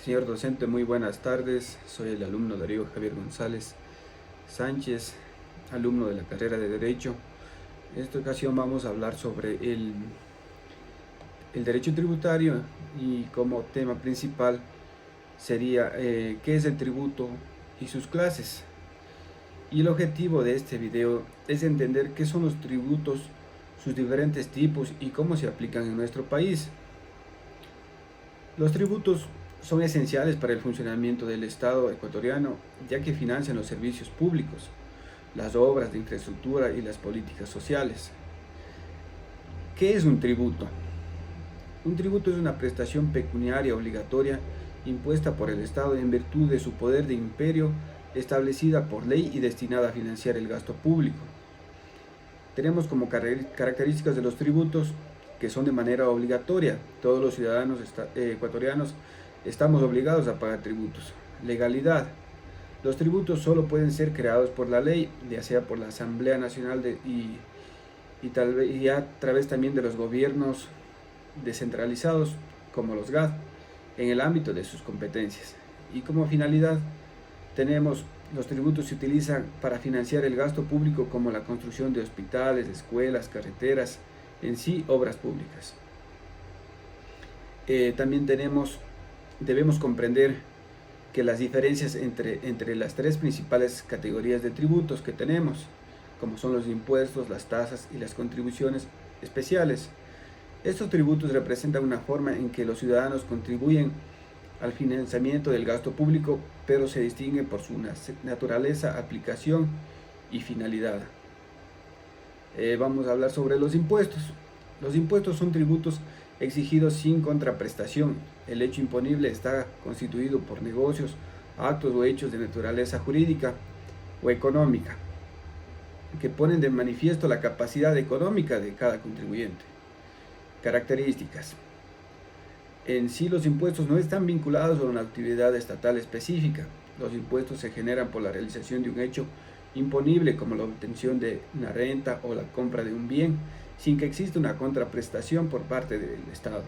Señor docente, muy buenas tardes. Soy el alumno Darío Javier González Sánchez, alumno de la carrera de Derecho. En esta ocasión vamos a hablar sobre el derecho tributario y como tema principal sería qué es el tributo y sus clases. Y el objetivo de este video es entender qué son los tributos, sus diferentes tipos y cómo se aplican en nuestro país. Los tributos son esenciales para el funcionamiento del Estado ecuatoriano, ya que financian los servicios públicos, las obras de infraestructura y las políticas sociales. ¿Qué es un tributo? Un tributo es una prestación pecuniaria obligatoria impuesta por el Estado en virtud de su poder de imperio, establecida por ley y destinada a financiar el gasto público. Tenemos como características de los tributos que son de manera obligatoria. Todos los ciudadanos ecuatorianos estamos obligados a pagar tributos. Legalidad. Los tributos solo pueden ser creados por la ley, ya sea por la Asamblea Nacional y a través también de los gobiernos descentralizados, como los GAD, en el ámbito de sus competencias. Y como finalidad tenemos los tributos se utilizan para financiar el gasto público como la construcción de hospitales, escuelas, carreteras, en sí obras públicas. También debemos comprender que las diferencias entre las tres principales categorías de tributos que tenemos, como son los impuestos, las tasas y las contribuciones especiales. Estos tributos representan una forma en que los ciudadanos contribuyen al financiamiento del gasto público, pero se distingue por su naturaleza, aplicación y finalidad. Vamos a hablar sobre los impuestos. Los impuestos son tributos exigidos sin contraprestación. El hecho imponible está constituido por negocios, actos o hechos de naturaleza jurídica o económica, que ponen de manifiesto la capacidad económica de cada contribuyente. Características. En sí, los impuestos no están vinculados a una actividad estatal específica. Los impuestos se generan por la realización de un hecho imponible, como la obtención de una renta o la compra de un bien, sin que exista una contraprestación por parte del Estado.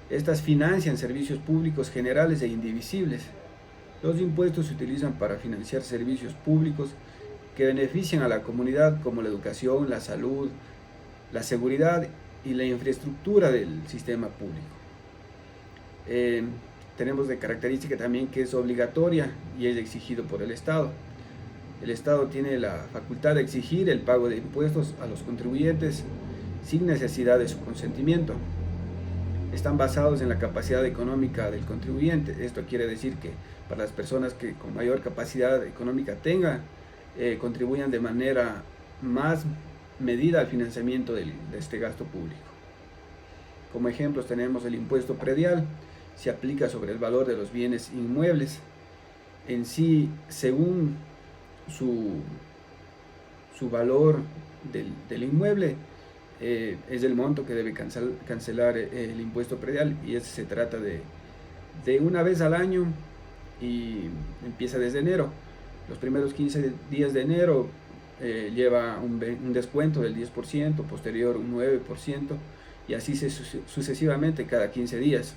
Estas financian servicios públicos generales e indivisibles. Los impuestos se utilizan para financiar servicios públicos que benefician a la comunidad, como la educación, la salud, la seguridad y la infraestructura del sistema público. Tenemos de característica también que es obligatoria y es exigido por el Estado. El Estado tiene la facultad de exigir el pago de impuestos a los contribuyentes sin necesidad de su consentimiento. Están basados en la capacidad económica del contribuyente. Esto quiere decir que para las personas que con mayor capacidad económica tengan, contribuyan de manera más medida al financiamiento de este gasto público. Como ejemplos tenemos el impuesto predial. Se aplica sobre el valor de los bienes inmuebles. En sí, según su valor del inmueble, es el monto que debe cancelar el impuesto predial, y ese se trata de una vez al año y empieza desde enero. Los primeros 15 días de enero lleva un descuento del 10%, posterior un 9%, y así sucesivamente cada 15 días.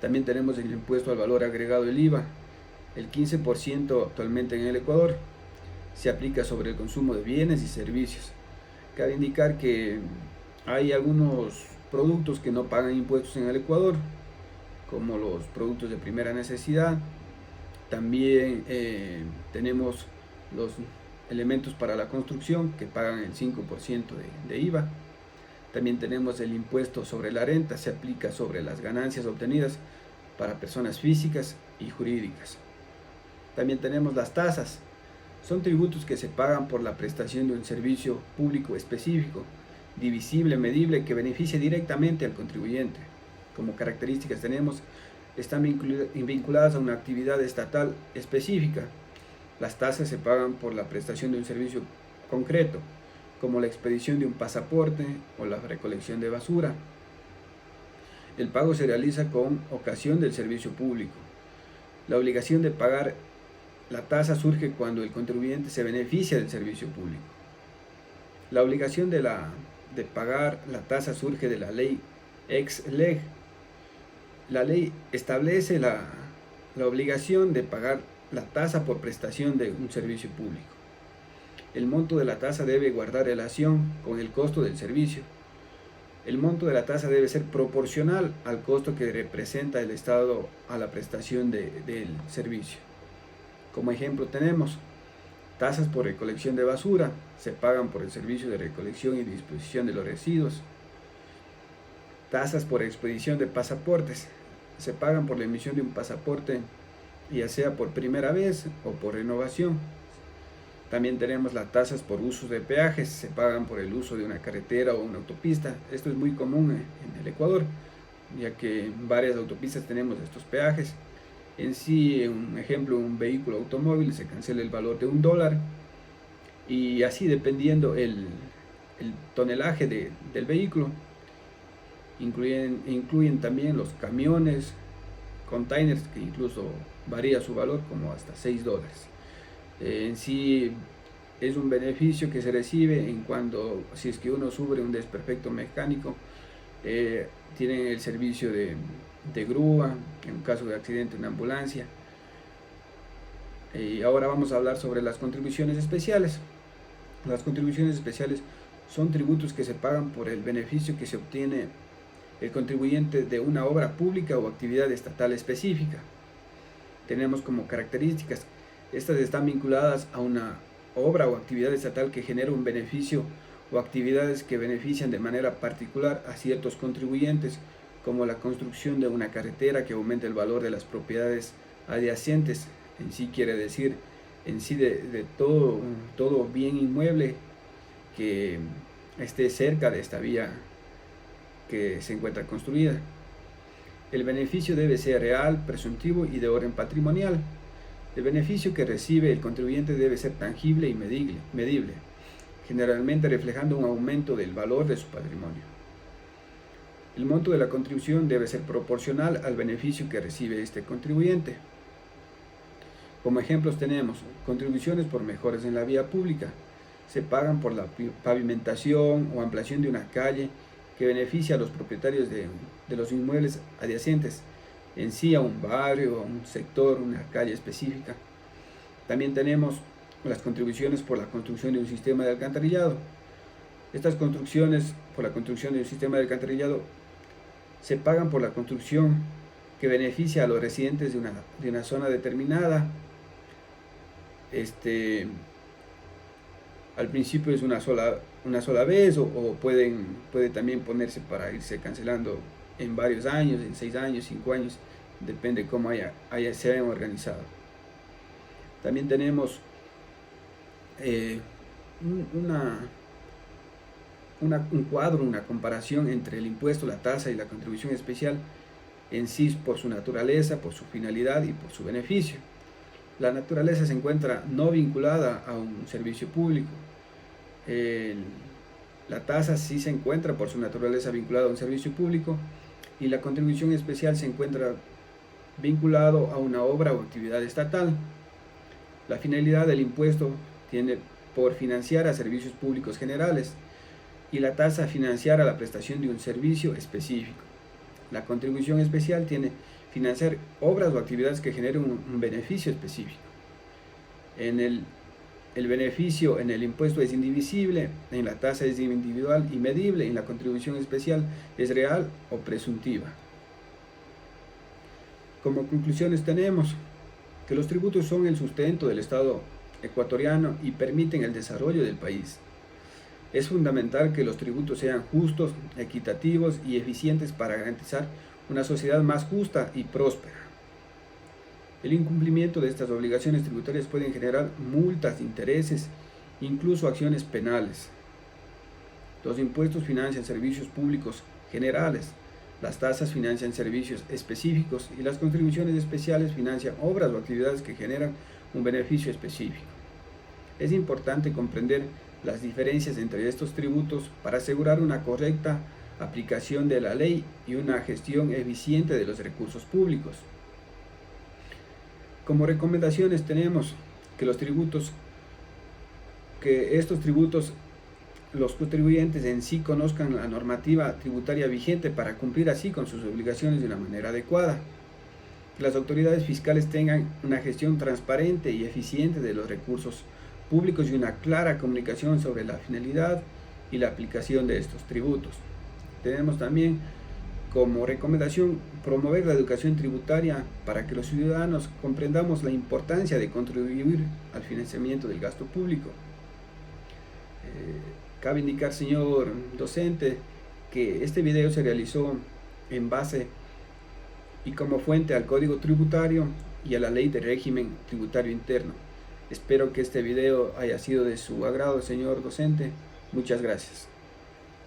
También tenemos el impuesto al valor agregado, el IVA, el 15% actualmente en el Ecuador. Se aplica sobre el consumo de bienes y servicios. Cabe indicar que hay algunos productos que no pagan impuestos en el Ecuador, como los productos de primera necesidad. También tenemos los elementos para la construcción que pagan el 5% de IVA. También tenemos el impuesto sobre la renta, se aplica sobre las ganancias obtenidas para personas físicas y jurídicas. También tenemos las tasas. Son tributos que se pagan por la prestación de un servicio público específico, divisible, medible, que beneficie directamente al contribuyente. Como características tenemos, están vinculadas a una actividad estatal específica. Las tasas se pagan por la prestación de un servicio concreto, como la expedición de un pasaporte o la recolección de basura. El pago se realiza con ocasión del servicio público. La obligación de pagar la tasa surge cuando el contribuyente se beneficia del servicio público. La obligación de pagar la tasa surge de la ley ex lege. La ley establece la obligación de pagar la tasa por prestación de un servicio público. El monto de la tasa debe guardar relación con el costo del servicio. El monto de la tasa debe ser proporcional al costo que representa el Estado a la prestación del servicio. Como ejemplo tenemos tasas por recolección de basura, se pagan por el servicio de recolección y disposición de los residuos. Tasas por expedición de pasaportes, se pagan por la emisión de un pasaporte, ya sea por primera vez o por renovación. También tenemos las tasas por usos de peajes, se pagan por el uso de una carretera o una autopista. Esto es muy común en el Ecuador, ya que en varias autopistas tenemos estos peajes. En sí, un ejemplo, un vehículo automóvil se cancela el valor de $1 y así dependiendo el tonelaje del vehículo. Incluyen también los camiones, containers, que incluso varía su valor como hasta $6. En sí es un beneficio que se recibe en cuando, si es que uno sufre un desperfecto mecánico, tienen el servicio de grúa, en caso de accidente una ambulancia. Y ahora vamos a hablar sobre las contribuciones especiales. Las contribuciones especiales son tributos que se pagan por el beneficio que se obtiene el contribuyente de una obra pública o actividad estatal específica. Tenemos como características, estas están vinculadas a una obra o actividad estatal que genera un beneficio o actividades que benefician de manera particular a ciertos contribuyentes, como la construcción de una carretera que aumenta el valor de las propiedades adyacentes. En sí quiere decir en sí de todo bien inmueble que esté cerca de esta vía que se encuentra construida. El beneficio debe ser real, presuntivo y de orden patrimonial. El beneficio que recibe el contribuyente debe ser tangible y medible, generalmente reflejando un aumento del valor de su patrimonio. El monto de la contribución debe ser proporcional al beneficio que recibe este contribuyente. Como ejemplos tenemos contribuciones por mejoras en la vía pública. Se pagan por la pavimentación o ampliación de una calle que beneficia a los propietarios de los inmuebles adyacentes, en sí a un barrio, a un sector, una calle específica. También tenemos las contribuciones por la construcción de un sistema de alcantarillado. Estas construcciones por la construcción de un sistema de alcantarillado se pagan por la construcción que beneficia a los residentes de una zona determinada. Al principio es una sola vez o puede también ponerse para irse cancelando en varios años, en 6 años, 5 años, depende cómo se hayan organizado. También tenemos un cuadro, una comparación entre el impuesto, la tasa y la contribución especial en sí por su naturaleza, por su finalidad y por su beneficio. La naturaleza se encuentra no vinculada a un servicio público. La tasa sí se encuentra por su naturaleza vinculada a un servicio público y la contribución especial se encuentra vinculado a una obra o actividad estatal. La finalidad del impuesto tiene por financiar a servicios públicos generales y la tasa financiar a la prestación de un servicio específico. La contribución especial tiene financiar obras o actividades que generen un beneficio específico. El beneficio en el impuesto es indivisible, en la tasa es individual y medible, en la contribución especial es real o presuntiva. Como conclusiones tenemos que los tributos son el sustento del Estado ecuatoriano y permiten el desarrollo del país. Es fundamental que los tributos sean justos, equitativos y eficientes para garantizar una sociedad más justa y próspera. El incumplimiento de estas obligaciones tributarias pueden generar multas, intereses, incluso acciones penales. Los impuestos financian servicios públicos generales, las tasas financian servicios específicos y las contribuciones especiales financian obras o actividades que generan un beneficio específico. Es importante comprender las diferencias entre estos tributos para asegurar una correcta aplicación de la ley y una gestión eficiente de los recursos públicos. Como recomendaciones tenemos que estos tributos los contribuyentes en sí conozcan la normativa tributaria vigente para cumplir así con sus obligaciones de una manera adecuada. Que las autoridades fiscales tengan una gestión transparente y eficiente de los recursos públicos y una clara comunicación sobre la finalidad y la aplicación de estos tributos. Tenemos también como recomendación promover la educación tributaria para que los ciudadanos comprendamos la importancia de contribuir al financiamiento del gasto público. Cabe indicar, señor docente, que este video se realizó en base y como fuente al Código Tributario y a la Ley de Régimen Tributario Interno. Espero que este video haya sido de su agrado, señor docente. Muchas gracias.